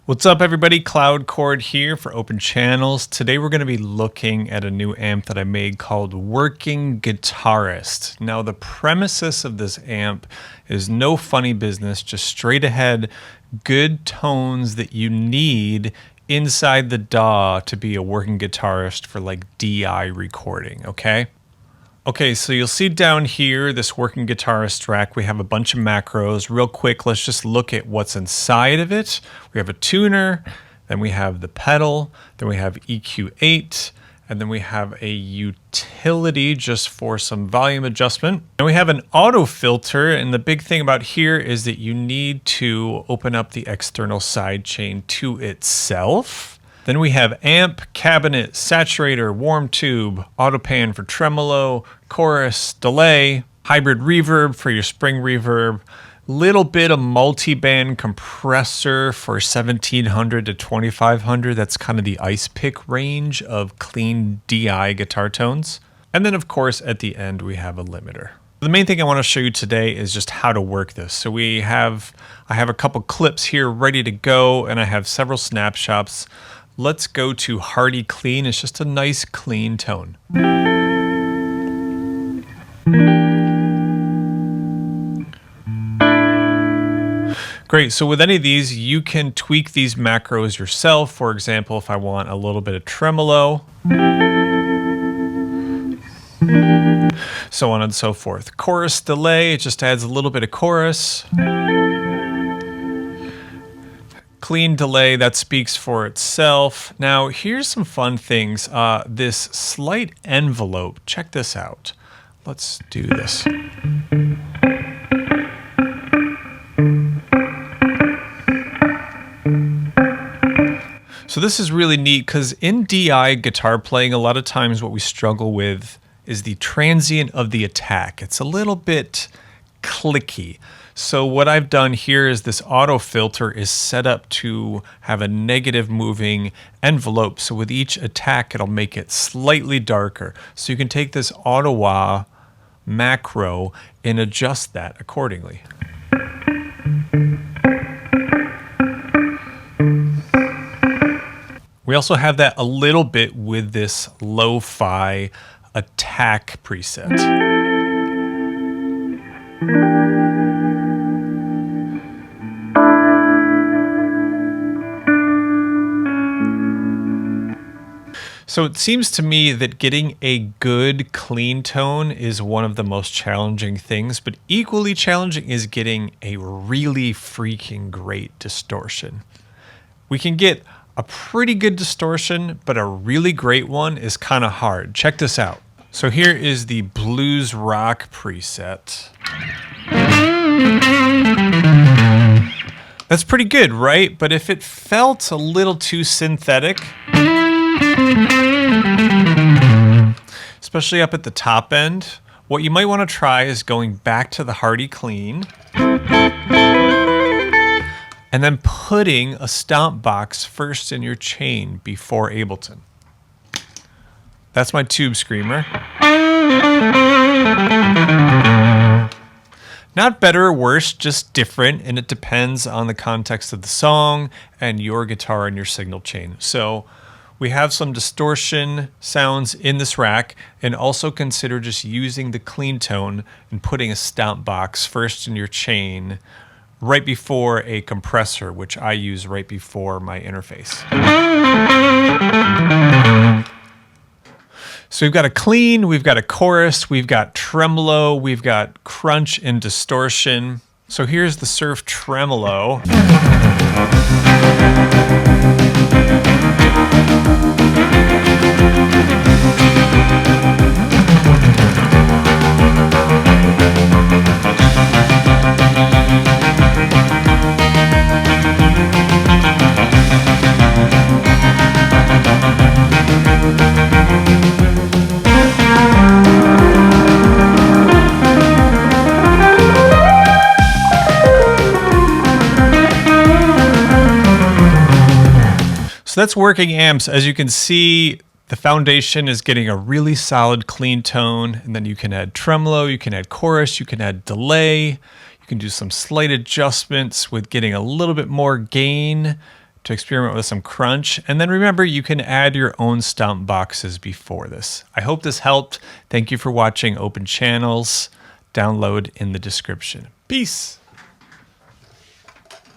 What's up everybody, Cloudchord here for Open Channels. Today we're going to be looking at a new amp that I made called Working Guitarist. Now the premises of this amp is no funny business, just straight ahead, good tones that you need inside the DAW to be a working guitarist for like DI recording, okay? Okay, so you'll see down here, this Working Guitarist track, we have a bunch of macros. Real quick, let's just look at what's inside of it. We have a tuner, then we have the pedal, then we have EQ8, and then we have a utility just for some volume adjustment. And we have an auto filter, and the big thing about here is that you need to open up the external sidechain to itself. Then we have amp, cabinet, saturator, warm tube, auto pan for tremolo, chorus, delay, hybrid reverb for your spring reverb, little bit of multi-band compressor for 1700 to 2500. That's kind of the ice pick range of clean DI guitar tones. And then of course at the end we have a limiter. The main thing I want to show you today is just how to work this. So I have a couple clips here ready to go, and I have several snapshots. Let's go to Hardy Clean. It's just a nice clean tone. Great, so with any of these, you can tweak these macros yourself. For example, if I want a little bit of tremolo, so on and so forth. Chorus delay, it just adds a little bit of chorus. Clean delay, that speaks for itself. Now, here's some fun things. This slight envelope, check this out. Let's do this. So this is really neat because in DI guitar playing, a lot of times what we struggle with is the transient of the attack. It's a little bit clicky. So what I've done here is this auto filter is set up to have a negative moving envelope. So with each attack, it'll make it slightly darker. So you can take this auto wah macro and adjust that accordingly. We also have that a little bit with this lo-fi attack preset. So it seems to me that getting a good clean tone is one of the most challenging things, but equally challenging is getting a really freaking great distortion. We can get a pretty good distortion, but a really great one is kind of hard. Check this out. So here is the blues rock preset. That's pretty good, right? But if it felt a little too synthetic, especially up at the top end, what you might want to try is going back to the Hardy Clean and then putting a stomp box first in your chain before Ableton. That's my tube screamer. Not better or worse, just different, and it depends on the context of the song and your guitar and your signal chain. So we have some distortion sounds in this rack, and also consider just using the clean tone and putting a stomp box first in your chain right before a compressor, which I use right before my interface. So we've got a clean, we've got a chorus, we've got tremolo, we've got crunch and distortion. So here's the surf tremolo. So that's working amps. As you can see, the foundation is getting a really solid clean tone, and then you can add tremolo, you can add chorus, you can add delay, you can do some slight adjustments with getting a little bit more gain to experiment with some crunch. And then remember, you can add your own stomp boxes before this. I hope this helped. Thank you for watching Open Channels. Download in the description. Peace.